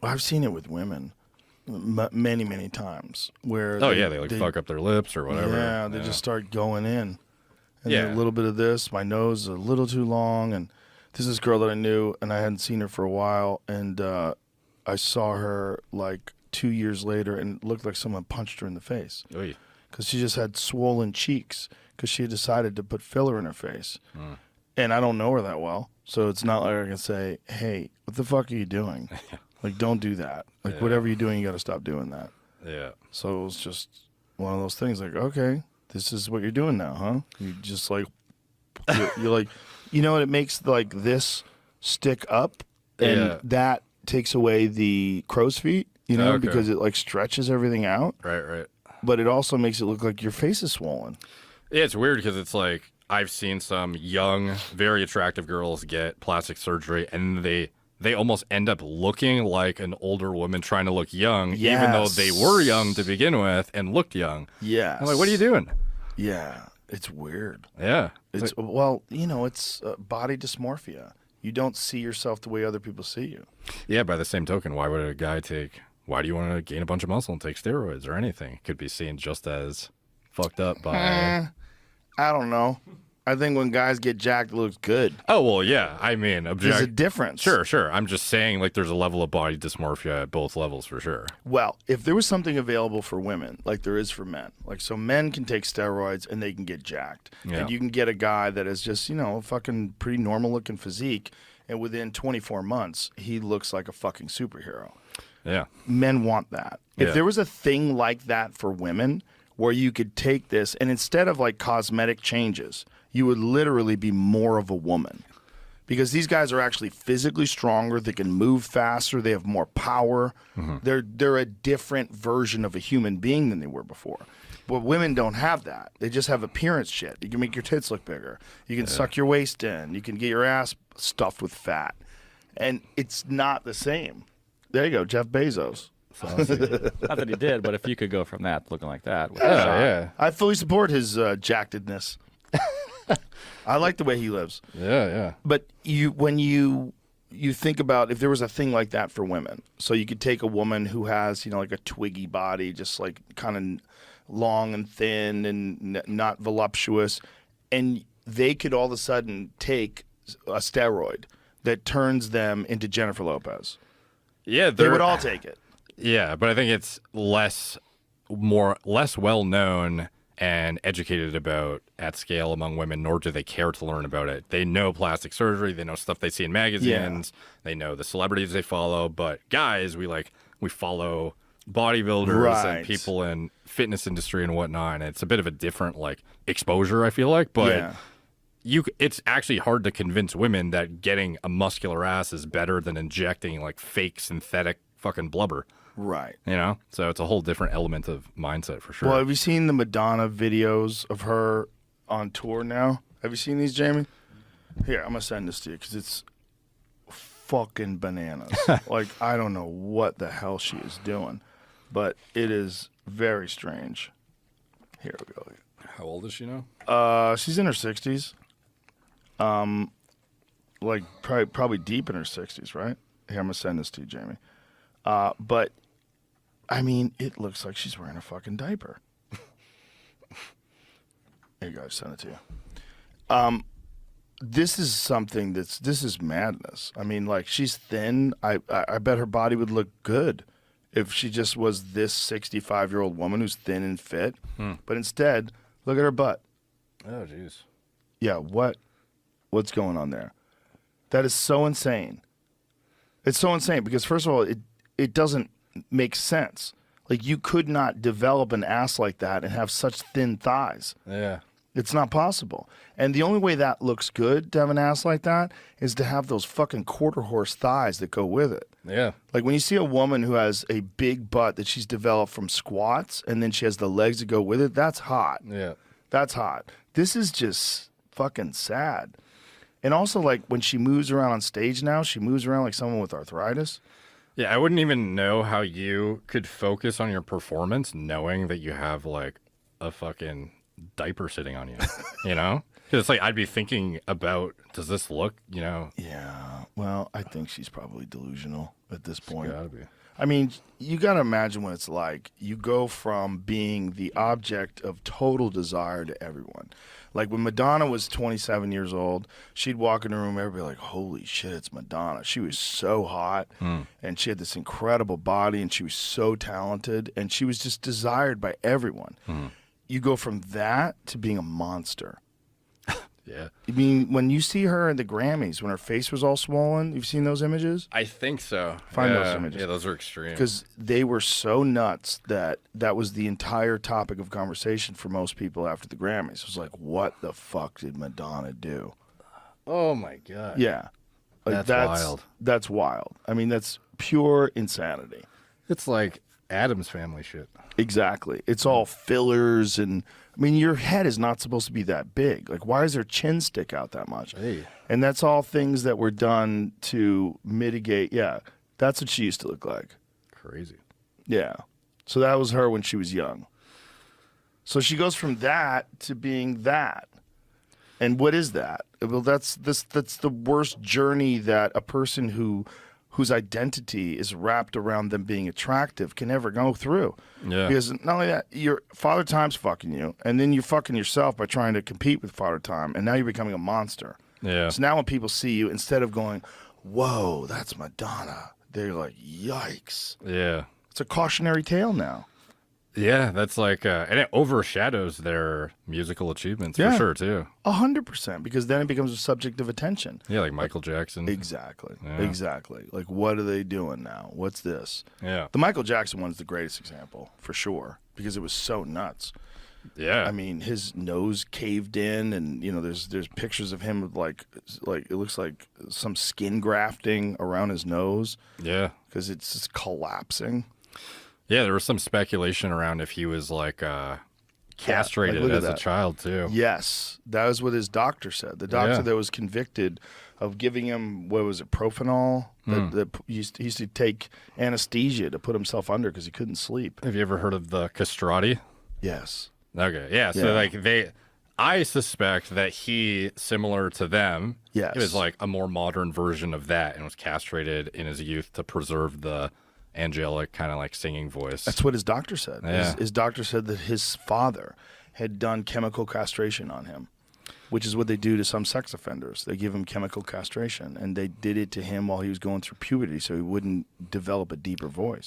I've seen it with women many, many times where they fuck up their lips or whatever. Yeah, they just start going in. And Yeah. then a little bit of this, my nose is a little too long, and this is a girl that I knew, and I hadn't seen her for a while, and I saw her like 2 years later, and it looked like someone punched her in the face because she just had swollen cheeks because she had decided to put filler in her face. And I don't know her that well, so it's not like I can say, hey, what the fuck are you doing? Like, don't do that. Like, whatever you're doing, you got to stop doing that. Yeah. So it was just one of those things like, okay, this is what you're doing now, huh? You just like, you're like, you know what? It makes like this stick up, and that takes away the crow's feet, you know, because it like stretches everything out. Right. But it also makes it look like your face is swollen. Yeah, it's weird because it's like I've seen some young, very attractive girls get plastic surgery, and they almost end up looking like an older woman trying to look young, even though they were young to begin with and looked young. Yeah. I'm like, what are you doing? Yeah, it's weird. Yeah. It's like, well, you know, it's body dysmorphia. You don't see yourself the way other people see you. Yeah, by the same token, why do you want to gain a bunch of muscle and take steroids or anything? It could be seen just as fucked up by... I don't know. I think when guys get jacked, it looks good. Oh, well, yeah. I mean, there's a difference. Sure. I'm just saying, like, there's a level of body dysmorphia at both levels for sure. Well, if there was something available for women, like there is for men, like so men can take steroids and they can get jacked. Yeah. And you can get a guy that is just, you know, a fucking pretty normal looking physique, and within 24 months, he looks like a fucking superhero. Yeah. Men want that. If there was a thing like that for women where you could take this and instead of like cosmetic changes, you would literally be more of a woman. Because these guys are actually physically stronger, they can move faster, they have more power. They're a different version of a human being than they were before. But women don't have that. They just have appearance shit. You can make your tits look bigger. You can suck your waist in. You can get your ass stuffed with fat. And it's not the same. There you go, Jeff Bezos. Not that he did, but if you could go from that looking like that. Yeah. I fully support his jackedness. I like the way he lives. Yeah. But when you think about if there was a thing like that for women, so you could take a woman who has, you know, like a twiggy body, just like kind of long and thin and not voluptuous, and they could all of a sudden take a steroid that turns them into Jennifer Lopez. Yeah, they would all take it. Yeah, but I think it's less well known and educated about at scale among women, nor do they care to learn about it. They know plastic surgery, they know stuff they see in magazines, they know the celebrities they follow, but guys, we follow bodybuilders and people in fitness industry and whatnot, and it's a bit of a different like exposure, I feel like, but it's actually hard to convince women that getting a muscular ass is better than injecting like fake synthetic fucking blubber. Right. You know? So it's a whole different element of mindset for sure. Well, have you seen the Madonna videos of her on tour now? Have you seen these, Jamie? Here, I'm going to send this to you because it's fucking bananas. Like, I don't know what the hell she is doing, but it is very strange. Here we go. How old is she now? She's in her 60s. Like, probably deep in her 60s, right? Here, I'm going to send this to you, Jamie. But I mean, it looks like she's wearing a fucking diaper. Here you go, I sent it to you. This is something this is madness. I mean, like, she's thin. I bet her body would look good if she just was this 65-year-old woman who's thin and fit. But instead, look at her butt. Oh, jeez. Yeah, what's going on there? That is so insane. It's so insane because, first of all, it doesn't make sense. Like, you could not develop an ass like that and have such thin thighs. Yeah. It's not possible. And the only way that looks good to have an ass like that is to have those fucking quarter horse thighs that go with it. Yeah. Like, when you see a woman who has a big butt that she's developed from squats and then she has the legs to go with it, that's hot. Yeah. That's hot. This is just fucking sad. And also, like, when she moves around on stage now, she moves around like someone with arthritis. Yeah, I wouldn't even know how you could focus on your performance knowing that you have, like, a fucking diaper sitting on you, you know? it's like I'd be thinking about, does this look, Yeah. Well, I think she's probably delusional at this point. gotta be. I mean, you got to imagine what it's like. You go from being the object of total desire to everyone. Like when Madonna was 27 years old, she'd walk in a room, everybody like, holy shit, it's Madonna. She was so hot, and she had this incredible body, and she was so talented, and she was just desired by everyone. You go from that to being a monster. Yeah. I mean, when you see her at the Grammys, when her face was all swollen, you've seen those images? I think so. Find yeah. those images. Yeah, those are extreme. Because they were so nuts that was the entire topic of conversation for most people after the Grammys. It was like, what the fuck did Madonna do? Oh my God. Yeah. Like, That's wild. That's wild. I mean, that's pure insanity. It's like Adam's family shit. Exactly. It's all fillers and I mean, your head is not supposed to be that big. Like, why does her chin stick out that much? Hey. And that's all things that were done to mitigate. Yeah, that's what she used to look like. Crazy. Yeah. So that was her when she was young. So she goes from that to being that. And what is that? Well, that's the worst journey that a person whose identity is wrapped around them being attractive can ever go through. Yeah. Because not only that, your Father Time's fucking you, and then you're fucking yourself by trying to compete with Father Time, and now you're becoming a monster. Yeah. So now when people see you, instead of going, whoa, that's Madonna, they're like, yikes. Yeah. It's a cautionary tale now. Yeah, that's like, and it overshadows their musical achievements for sure, too. 100%, because then it becomes a subject of attention. Yeah, like Michael Jackson. Exactly. Yeah. Exactly. Like, what are they doing now? What's this? Yeah. The Michael Jackson one's the greatest example, for sure, because it was so nuts. Yeah. I mean, his nose caved in, and there's pictures of him with like it looks like some skin grafting around his nose. Yeah. Because it's just collapsing. Yeah, there was some speculation around if he was like castrated look at as a that. child too. Yes, that was what his doctor said. The doctor that was convicted of giving him, what was it, propanol? He used to take anesthesia to put himself under because he couldn't sleep. Have you ever heard of the castrati? Yes. Okay, yeah. So like I suspect that he, similar to them, Yes. it was like a more modern version of that and was castrated in his youth to preserve the angelic kind of like singing voice. That's what his doctor said. Yeah. His doctor said that his father had done chemical castration on him, which is what they do to some sex offenders. They give him chemical castration, and they did it to him while he was going through puberty so he wouldn't develop a deeper voice.